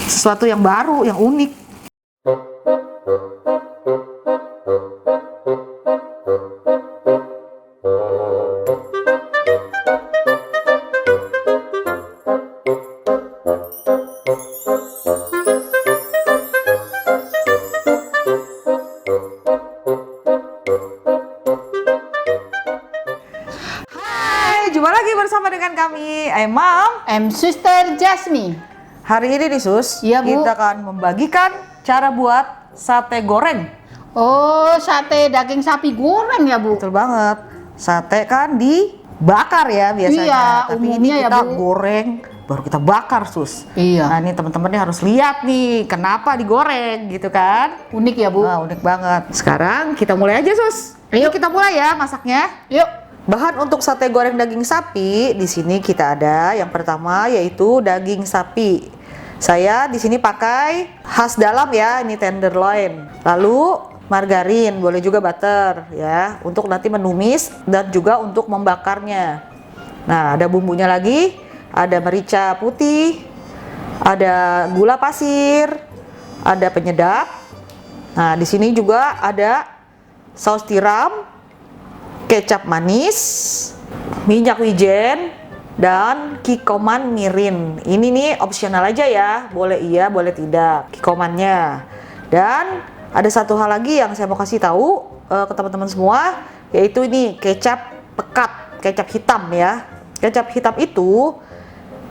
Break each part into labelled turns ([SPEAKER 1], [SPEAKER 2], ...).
[SPEAKER 1] sesuatu yang baru, yang unik. Jumpa lagi bersama dengan kami, Mom,
[SPEAKER 2] Sister Jasmine.
[SPEAKER 1] Hari ini nih Sus,
[SPEAKER 2] Iya, Bu.
[SPEAKER 1] kita akan membagikan cara buat sate goreng.
[SPEAKER 2] Oh, sate daging sapi goreng ya, Bu?
[SPEAKER 1] Betul banget. Sate kan dibakar ya biasanya.
[SPEAKER 2] Iya,
[SPEAKER 1] Tapi ini
[SPEAKER 2] umumnya ya,
[SPEAKER 1] kita
[SPEAKER 2] Bu.
[SPEAKER 1] goreng, baru kita bakar Sus.
[SPEAKER 2] Iya.
[SPEAKER 1] Nah ini teman-teman nih harus lihat nih, kenapa digoreng gitu kan.
[SPEAKER 2] Unik ya, Bu?
[SPEAKER 1] Nah, unik banget. Sekarang kita mulai aja Sus. Ayo kita mulai ya masaknya.
[SPEAKER 2] Yuk.
[SPEAKER 1] Bahan untuk sate goreng daging sapi di sini kita ada yang pertama yaitu daging sapi. Saya di sini pakai khas dalam ya, ini tenderloin. Lalu margarin, boleh juga butter ya, untuk nanti menumis dan juga untuk membakarnya. Nah, ada bumbunya lagi, ada merica putih, ada gula pasir, ada penyedap. Nah, di sini juga ada saus tiram, kecap manis, minyak wijen, dan kikoman mirin. Ini nih opsional aja ya, boleh iya boleh tidak kikomannya. Dan ada satu hal lagi yang saya mau kasih tahu ke teman-teman semua, yaitu ini kecap pekat, kecap hitam ya. Kecap hitam itu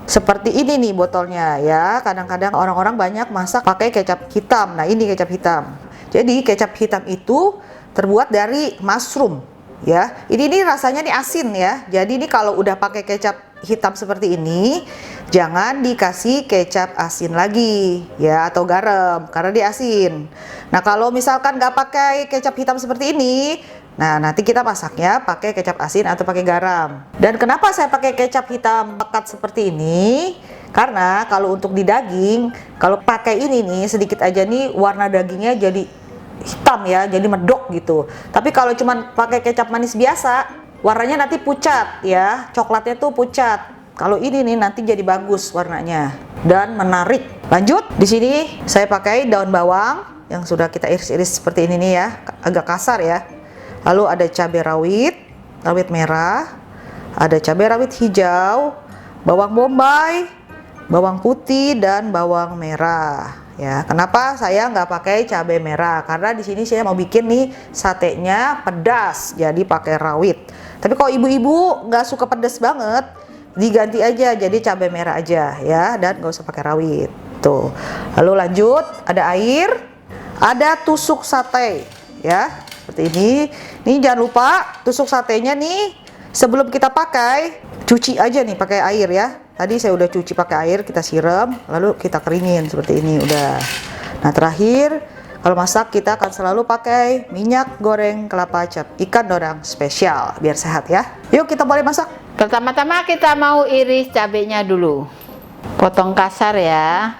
[SPEAKER 1] seperti ini nih botolnya ya. Kadang-kadang orang-orang banyak masak pakai kecap hitam. Nah ini kecap hitam. Jadi kecap hitam itu terbuat dari mushroom ya. Ini rasanya nih asin ya. Jadi ini kalau udah pakai kecap hitam seperti ini, jangan dikasih kecap asin lagi ya, atau garam karena dia asin. Nah kalau misalkan nggak pakai kecap hitam seperti ini, nah nanti kita masaknya pakai kecap asin atau pakai garam. Dan kenapa saya pakai kecap hitam pekat seperti ini? Karena kalau untuk di daging, kalau pakai ini nih sedikit aja nih warna dagingnya jadi hitam ya, jadi medok gitu. Tapi kalau cuman pakai kecap manis biasa, warnanya nanti pucat ya, coklatnya tuh pucat. Kalau ini nih nanti jadi bagus warnanya dan menarik. Lanjut, di sini saya pakai daun bawang yang sudah kita iris-iris seperti ini nih ya, agak kasar ya. Lalu ada cabai rawit merah, ada cabai rawit hijau, bawang bombay, bawang putih dan bawang merah. Ya, kenapa saya nggak pakai cabai merah? Karena di sini saya mau bikin nih satenya pedas, jadi pakai rawit. Tapi kalau ibu-ibu nggak suka pedas banget, diganti aja jadi cabai merah aja ya, dan nggak usah pakai rawit. Tuh. Lalu lanjut, ada air, ada tusuk sate ya, seperti ini. Nih jangan lupa tusuk satenya nih sebelum kita pakai, cuci aja nih pakai air ya. Tadi saya udah cuci pakai air, kita siram, lalu kita keringin seperti ini udah. Nah terakhir, kalau masak kita akan selalu pakai minyak goreng kelapa cap ikan dorang spesial biar sehat ya. Yuk kita mulai masak.
[SPEAKER 2] Pertama-tama kita mau iris cabenya dulu. Potong kasar ya.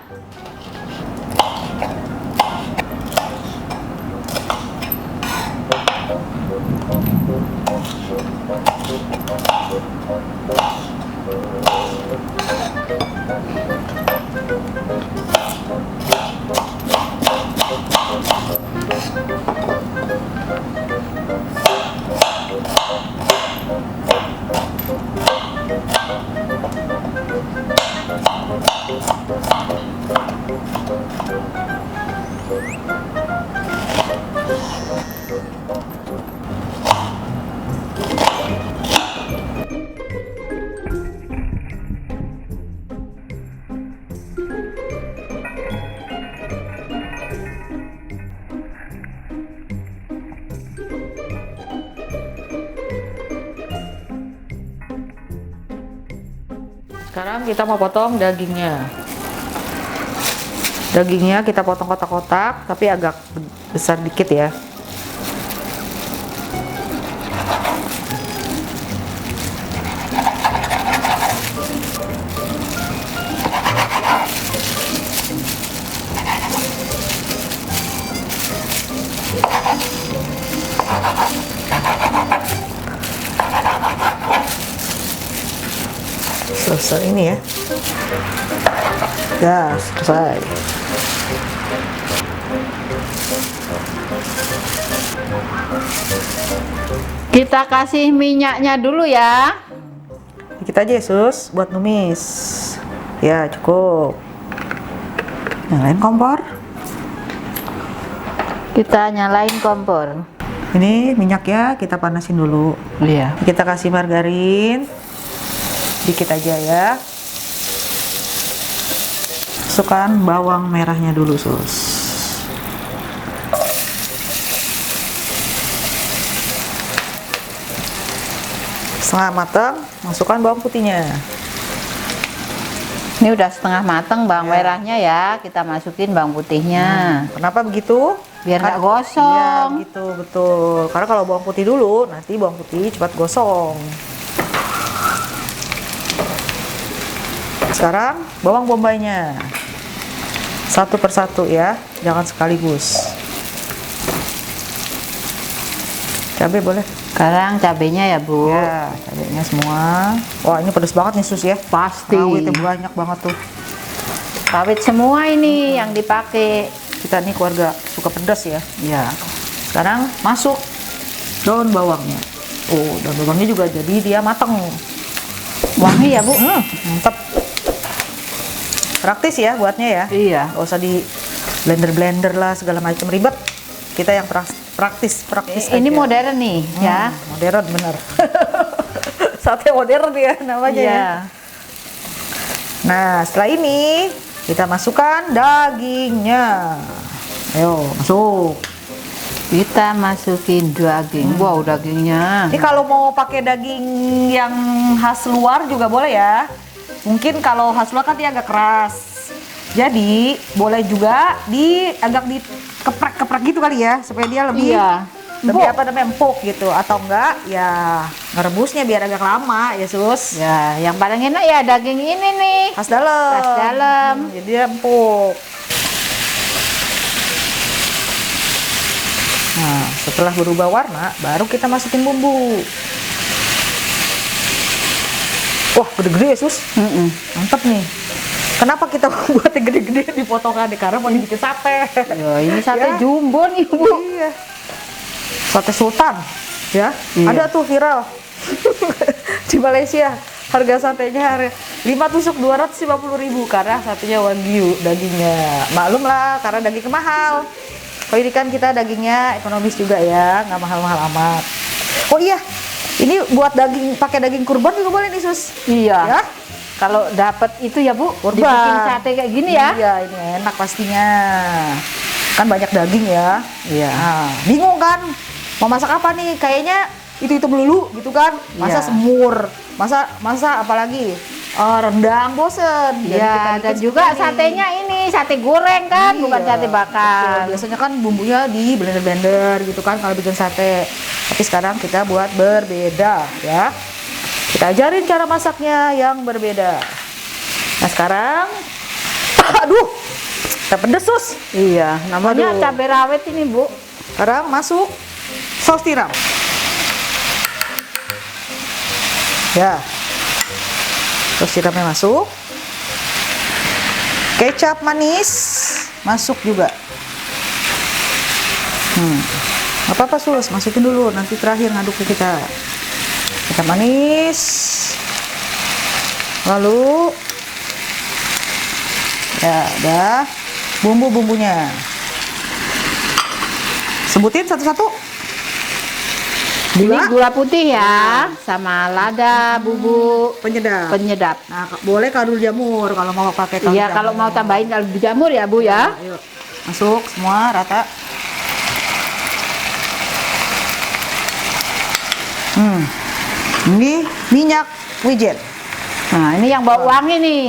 [SPEAKER 1] Sekarang kita mau potong dagingnya. Dagingnya kita potong kotak-kotak, tapi agak besar dikit ya. Selesai ini ya. Ya, selesai.
[SPEAKER 2] Kita kasih minyaknya dulu ya.
[SPEAKER 1] Dikit aja ya sus, buat numis. Ya cukup. Nyalain kompor.
[SPEAKER 2] Kita nyalain kompor.
[SPEAKER 1] Ini minyaknya kita panasin dulu.
[SPEAKER 2] Iya.
[SPEAKER 1] Kita kasih margarin. Dikit aja ya. Masukkan bawang merahnya dulu sus. Setengah matang, masukkan bawang putihnya.
[SPEAKER 2] Ini udah setengah matang bawang
[SPEAKER 1] Ya.
[SPEAKER 2] merahnya ya. Kita masukin bawang putihnya.
[SPEAKER 1] Kenapa begitu?
[SPEAKER 2] Biar nggak
[SPEAKER 1] Iya
[SPEAKER 2] gosong.
[SPEAKER 1] gitu, betul. Karena kalau bawang putih dulu, nanti bawang putih cepat gosong. Sekarang bawang bombaynya. Satu persatu ya, jangan sekaligus. Cabai boleh?
[SPEAKER 2] Sekarang cabenya ya Bu.
[SPEAKER 1] Ya, cabainya semua. Wah, ini pedas banget nih sus ya.
[SPEAKER 2] Pasti.
[SPEAKER 1] Rawitnya banyak banget tuh.
[SPEAKER 2] Rawit semua ini yang dipakai.
[SPEAKER 1] Kita nih keluarga suka pedas ya.
[SPEAKER 2] Ya.
[SPEAKER 1] Sekarang masuk daun bawangnya. Oh, daun bawangnya juga jadi dia mateng.
[SPEAKER 2] Wangi ya Bu.
[SPEAKER 1] Mantap. Praktis ya buatnya ya.
[SPEAKER 2] Iya.
[SPEAKER 1] Gak usah di blender lah segala macam ribet. Kita yang praktis
[SPEAKER 2] Ini
[SPEAKER 1] aja.
[SPEAKER 2] modern nih ya.
[SPEAKER 1] Modern bener. Sate modern ya namanya ya.
[SPEAKER 2] Iya.
[SPEAKER 1] Nah setelah ini kita masukkan dagingnya. Ayo masuk.
[SPEAKER 2] Kita masukin daging. Wow, dagingnya.
[SPEAKER 1] Ini kalau mau pakai daging yang khas luar juga boleh ya. Mungkin kalau khas luar kan dia agak keras. Jadi boleh juga agak dikeprek-keprek gitu kali ya supaya dia lebih
[SPEAKER 2] Iya.
[SPEAKER 1] lebih apa namanya empuk gitu, atau enggak ya ngerebusnya biar agak lama ya sus.
[SPEAKER 2] Ya, yang paling enak ya daging ini nih.
[SPEAKER 1] Khas dalam.
[SPEAKER 2] Khas dalam.
[SPEAKER 1] Jadi dia empuk. Nah, setelah berubah warna, baru kita masukin bumbu. Wah, gede-gede ya sus. Mantep nih. Kenapa kita buatnya gede-gede di potongan? Karena mau dibikin sate.
[SPEAKER 2] Ya, ini sate
[SPEAKER 1] Ya.
[SPEAKER 2] jumbo nih Bu.
[SPEAKER 1] Iya. Sate sultan, ya.
[SPEAKER 2] Iya.
[SPEAKER 1] Ada tuh viral di Malaysia. Harga satenya 5 tusuk 250.000 karena satenya wagyu dagingnya. Maklum lah karena dagingnya mahal. Kalau ini kan kita dagingnya ekonomis juga ya, nggak mahal-mahal amat. Oh iya, ini buat pakai daging kurban juga boleh nih sus.
[SPEAKER 2] Iya.
[SPEAKER 1] Ya?
[SPEAKER 2] Kalau dapat itu ya Bu,
[SPEAKER 1] Kurban.
[SPEAKER 2] dibikin sate kayak gini ya.
[SPEAKER 1] Iya, ini enak pastinya. Kan banyak daging ya.
[SPEAKER 2] Iya.
[SPEAKER 1] Nah, bingung kan? Mau masak apa nih? Kayaknya itu melulu gitu kan. Masa
[SPEAKER 2] Iya.
[SPEAKER 1] semur, masa apalagi rendang bosen. Jadi kita
[SPEAKER 2] Iya,
[SPEAKER 1] bikin
[SPEAKER 2] dan
[SPEAKER 1] seperti
[SPEAKER 2] juga
[SPEAKER 1] ini.
[SPEAKER 2] satenya ini sate goreng kan, bukan
[SPEAKER 1] Iya,
[SPEAKER 2] sate bakar.
[SPEAKER 1] betul. Biasanya kan bumbunya di blender gitu kan kalau bikin sate. Tapi sekarang kita buat berbeda ya. Kita ajarin cara masaknya yang berbeda. Nah sekarang, aduh, kita pedes sus.
[SPEAKER 2] Iya, namanya
[SPEAKER 1] Aduh.
[SPEAKER 2] cabai rawit ini Bu.
[SPEAKER 1] Sekarang masuk saus tiram. Ya, saus tiramnya masuk. Kecap manis masuk juga. Apa sus, masukin dulu. Nanti terakhir ngaduknya kita. Kecap manis. Lalu, ya udah bumbu-bumbunya. Sebutin satu-satu.
[SPEAKER 2] Ini
[SPEAKER 1] Gula,
[SPEAKER 2] gula putih ya, sama lada, bubuk
[SPEAKER 1] penyedap.
[SPEAKER 2] penyedap.
[SPEAKER 1] Nah, boleh kaldu jamur kalau mau pakai kaldu
[SPEAKER 2] Iya,
[SPEAKER 1] jamur.
[SPEAKER 2] kalau mau tambahin kaldu jamur ya Bu ya.
[SPEAKER 1] Ayo, masuk semua rata. Ini minyak wijen.
[SPEAKER 2] Nah, ini yang bau wangi nih.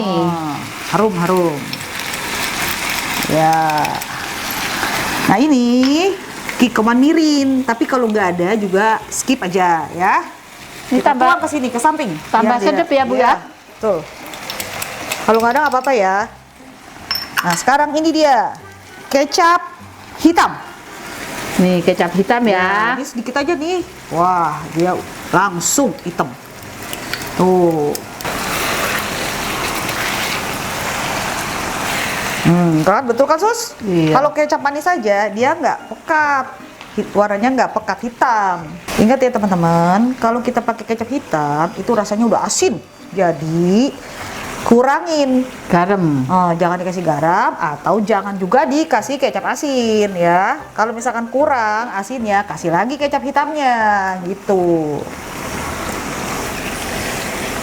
[SPEAKER 1] Harum. Ya. Nah ini kikoman mirin, tapi kalau nggak ada juga skip aja ya.
[SPEAKER 2] Ini
[SPEAKER 1] Kita
[SPEAKER 2] tambah-
[SPEAKER 1] tuang ke sini, ke samping.
[SPEAKER 2] tambah
[SPEAKER 1] Biar
[SPEAKER 2] sedap ya, Bu, ya?
[SPEAKER 1] Betul. Kalau nggak ada nggak apa-apa ya. Nah sekarang ini dia kecap hitam.
[SPEAKER 2] Nih kecap hitam ya.
[SPEAKER 1] Ini sedikit aja nih. Wah dia langsung hitam. Tuh. Kan, betul kan Sus?
[SPEAKER 2] Iya.
[SPEAKER 1] Kalau kecap manis saja dia nggak pekat, warnanya nggak pekat hitam. Ingat ya teman-teman, kalau kita pakai kecap hitam itu rasanya udah asin, jadi kurangin
[SPEAKER 2] Garam.
[SPEAKER 1] jangan dikasih garam atau jangan juga dikasih kecap asin ya. Kalau misalkan kurang asinnya, kasih lagi kecap hitamnya gitu.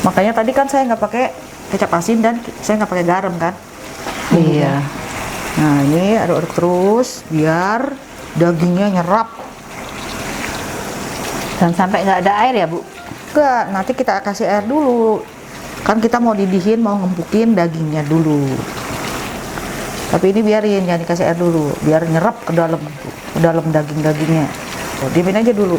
[SPEAKER 1] Makanya tadi kan saya nggak pakai kecap asin dan saya nggak pakai garam kan.
[SPEAKER 2] Iya.
[SPEAKER 1] Nah ini aduk-aduk terus biar dagingnya nyerap.
[SPEAKER 2] Dan sampai nggak ada air ya Bu?
[SPEAKER 1] Enggak, nanti kita kasih air dulu. Kan kita mau didihin, mau ngempukin dagingnya dulu. Tapi ini biarin, jangan dikasih air dulu, biar nyerap ke dalam daging-dagingnya. Diemin aja dulu.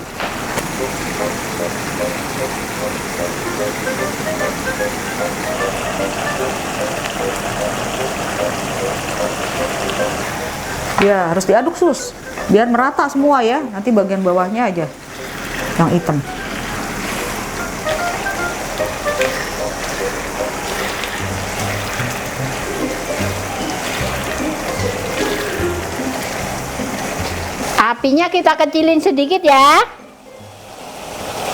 [SPEAKER 1] Ya, harus diaduk Sus, biar merata semua ya. Nanti bagian bawahnya aja yang hitam.
[SPEAKER 2] Apinya kita kecilin sedikit ya.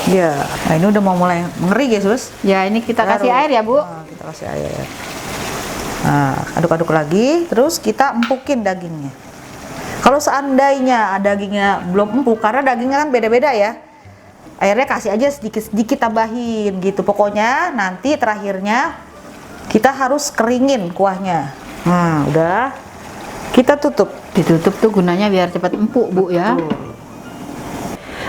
[SPEAKER 1] Ya, nah ini udah mau mulai mengering ya Sus.
[SPEAKER 2] Ya ini kita kasih
[SPEAKER 1] Baru.
[SPEAKER 2] air ya Bu.
[SPEAKER 1] Nah, kita kasih air. Nah, aduk-aduk lagi, terus kita empukin dagingnya. Kalau seandainya dagingnya belum empuk, karena dagingnya kan beda-beda ya, airnya kasih aja sedikit-sedikit tambahin gitu. Pokoknya nanti terakhirnya kita harus keringin kuahnya. Nah, udah kita tutup.
[SPEAKER 2] Ditutup tuh gunanya biar cepat empuk Bu ya.
[SPEAKER 1] Tuh.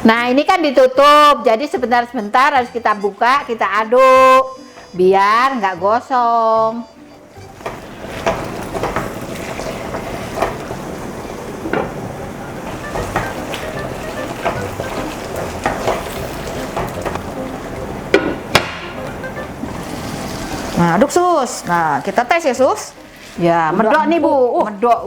[SPEAKER 2] Nah ini kan ditutup, jadi sebentar-sebentar harus kita buka, kita aduk biar nggak gosong.
[SPEAKER 1] Nah, aduk Sus. Nah, kita tes ya Sus.
[SPEAKER 2] Ya,
[SPEAKER 1] Udah
[SPEAKER 2] medok nih Bu.
[SPEAKER 1] empuk.
[SPEAKER 2] Medok.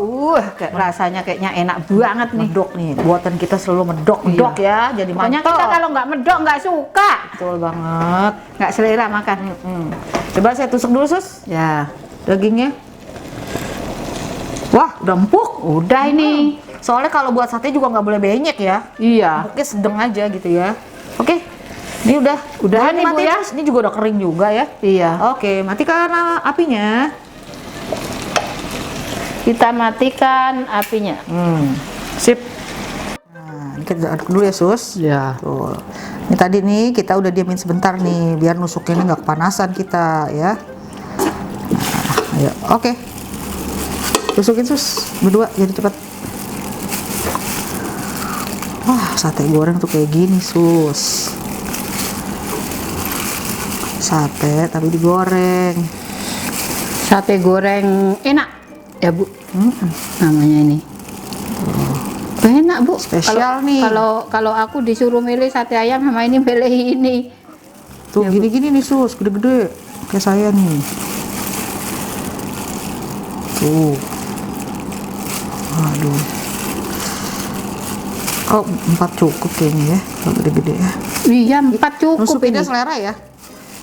[SPEAKER 2] Kayak rasanya kayaknya enak banget nih.
[SPEAKER 1] Medok nih, buatan kita selalu medok ya, jadi
[SPEAKER 2] Pokoknya
[SPEAKER 1] mantap.
[SPEAKER 2] kita kalau nggak medok nggak suka,
[SPEAKER 1] Betul banget.
[SPEAKER 2] nggak selera makan.
[SPEAKER 1] Coba saya tusuk dulu Sus,
[SPEAKER 2] Ya,
[SPEAKER 1] dagingnya. Wah, udah empuk.
[SPEAKER 2] udah ini.
[SPEAKER 1] Soalnya kalau buat sate juga nggak boleh benyek ya.
[SPEAKER 2] Iya.
[SPEAKER 1] Empuknya sedang aja gitu ya. Oke, ini udah.
[SPEAKER 2] Udah nih, Bu,
[SPEAKER 1] matiin,
[SPEAKER 2] ya.
[SPEAKER 1] Sus. Ini juga udah kering juga ya.
[SPEAKER 2] Iya.
[SPEAKER 1] Oke, matikan apinya.
[SPEAKER 2] Kita matikan apinya.
[SPEAKER 1] Sip. Nah, ini kita aduk dulu ya Sus.
[SPEAKER 2] Ya.
[SPEAKER 1] Tuh. Ini tadi nih kita udah diamin sebentar nih, biar nusuknya ini nggak kepanasan kita ya. Nah, ayo, oke. Tusukin Sus, berdua jadi cepat. Wah, sate goreng tuh kayak gini Sus. Sate tapi digoreng.
[SPEAKER 2] Sate goreng enak ya Bu. Namanya ini. Enak Bu.
[SPEAKER 1] Spesial
[SPEAKER 2] Kalau-
[SPEAKER 1] nih.
[SPEAKER 2] Kalau aku disuruh milih sate ayam sama ini milih ini.
[SPEAKER 1] Tuh gini-gini nih Sus, gede-gede kayak saya nih. Tuh. Aduh. Oh, 4 cukup kayaknya ya, kalau gede-gede ya.
[SPEAKER 2] Iya 4 cukup
[SPEAKER 1] Nusukinnya
[SPEAKER 2] ini.
[SPEAKER 1] selera ya.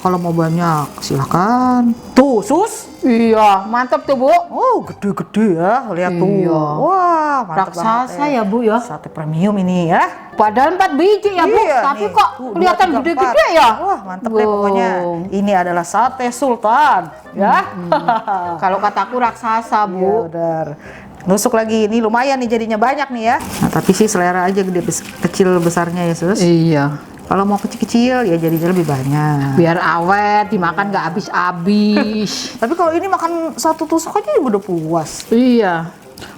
[SPEAKER 1] Kalau mau banyak silahkan. Tuh Sus.
[SPEAKER 2] Iya mantap tuh Bu.
[SPEAKER 1] Oh, gede-gede ya, lihat tuh.
[SPEAKER 2] Iya.
[SPEAKER 1] Wah, mantap
[SPEAKER 2] Raksasa
[SPEAKER 1] banget,
[SPEAKER 2] ya Bu ya.
[SPEAKER 1] Sate premium ini ya.
[SPEAKER 2] Padahal 4 biji ya Bu.
[SPEAKER 1] Iya,
[SPEAKER 2] Tapi
[SPEAKER 1] nih.
[SPEAKER 2] kok
[SPEAKER 1] Tuh,
[SPEAKER 2] kelihatan
[SPEAKER 1] 2, 3,
[SPEAKER 2] gede-gede
[SPEAKER 1] 4.
[SPEAKER 2] ya.
[SPEAKER 1] Wah, mantep deh pokoknya. Ini adalah sate sultan ya.
[SPEAKER 2] Kalau kataku raksasa
[SPEAKER 1] Iya,
[SPEAKER 2] Bu.
[SPEAKER 1] benar. Nusuk lagi, ini lumayan nih jadinya banyak nih ya. Nah, tapi sih selera aja gede kecil besarnya ya Sus.
[SPEAKER 2] Iya.
[SPEAKER 1] Kalau mau kecil-kecil ya jadinya lebih banyak.
[SPEAKER 2] Biar awet, dimakan nggak habis-habis.
[SPEAKER 1] Tapi kalau ini makan satu tusuk aja juga udah puas.
[SPEAKER 2] Iya.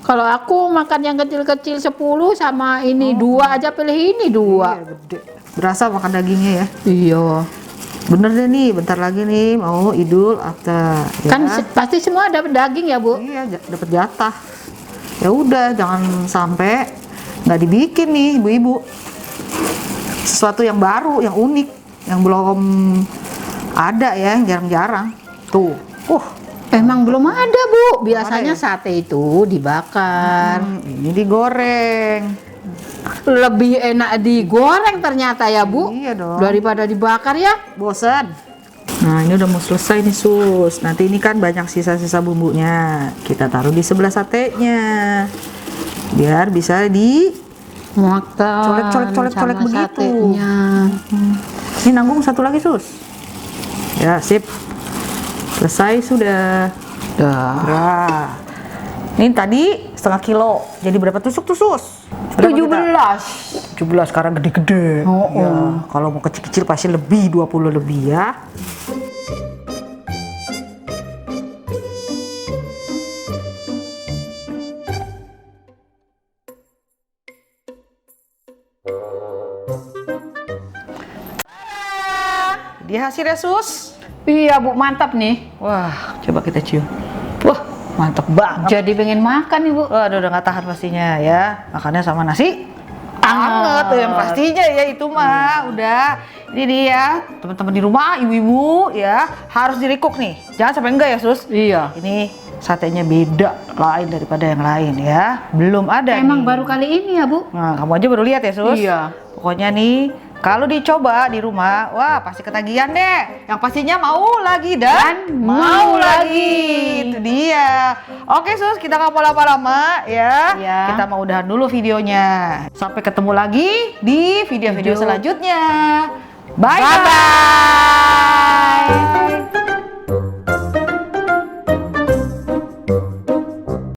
[SPEAKER 2] Kalau aku makan yang kecil-kecil 10 sama ini 2 aja, pilih ini 2.
[SPEAKER 1] Iya, gede. Berasa makan dagingnya ya.
[SPEAKER 2] Iya.
[SPEAKER 1] Bener deh nih, bentar lagi nih mau Idul Adha. Ya.
[SPEAKER 2] Kan pasti semua dapat daging ya, Bu?
[SPEAKER 1] Iya, dapat jatah. Ya udah, jangan sampai nggak dibikin nih ibu-ibu. Sesuatu yang baru, yang unik, yang belum ada ya, jarang-jarang. Tuh,
[SPEAKER 2] Emang belum ada, Bu. Biasanya
[SPEAKER 1] ya?
[SPEAKER 2] sate itu dibakar.
[SPEAKER 1] Ini digoreng.
[SPEAKER 2] Lebih enak digoreng ternyata ya, Bu.
[SPEAKER 1] Iya dong.
[SPEAKER 2] Daripada dibakar ya.
[SPEAKER 1] Bosan. Nah, ini udah mau selesai nih Sus. Nanti ini kan banyak sisa-sisa bumbunya. Kita taruh di sebelah satenya. Biar bisa di
[SPEAKER 2] makan
[SPEAKER 1] colek begitu.
[SPEAKER 2] satenya.
[SPEAKER 1] Ini nanggung satu lagi Sus. Ya, sip. Selesai sudah. Nah, ini tadi setengah kilo. Jadi berapa tusuk tuh Sus? Berapa
[SPEAKER 2] 17.
[SPEAKER 1] 17 sekarang gede-gede.
[SPEAKER 2] Oh,
[SPEAKER 1] Ya, kalau mau kecil-kecil pasti lebih 20 lebih ya. Dia hasilnya Sus.
[SPEAKER 2] Iya Bu, mantap nih.
[SPEAKER 1] Wah, coba kita cium. Wah, mantap banget.
[SPEAKER 2] Jadi pengen makan nih Bu.
[SPEAKER 1] Waduh, udah nggak tahan pastinya ya. Makannya sama nasi anget tuh yang pastinya ya, itu mah udah. Ini dia teman-teman di rumah, ibu-ibu ya, harus dirikuk nih. Jangan sampai enggak ya Sus.
[SPEAKER 2] Iya.
[SPEAKER 1] Ini satenya beda, lain daripada yang lain ya. Belum ada.
[SPEAKER 2] Emang
[SPEAKER 1] nih.
[SPEAKER 2] baru kali ini ya Bu?
[SPEAKER 1] Nah, kamu aja baru lihat ya Sus.
[SPEAKER 2] Iya.
[SPEAKER 1] Pokoknya nih, kalau dicoba di rumah, wah pasti ketagihan deh. Yang pastinya mau lagi dan mau lagi. Itu dia. Oke Sus, kita nggak mau lama-lama ya.
[SPEAKER 2] Iya.
[SPEAKER 1] Kita mau udahan dulu videonya. Sampai ketemu lagi di video-video selanjutnya. Bye-bye.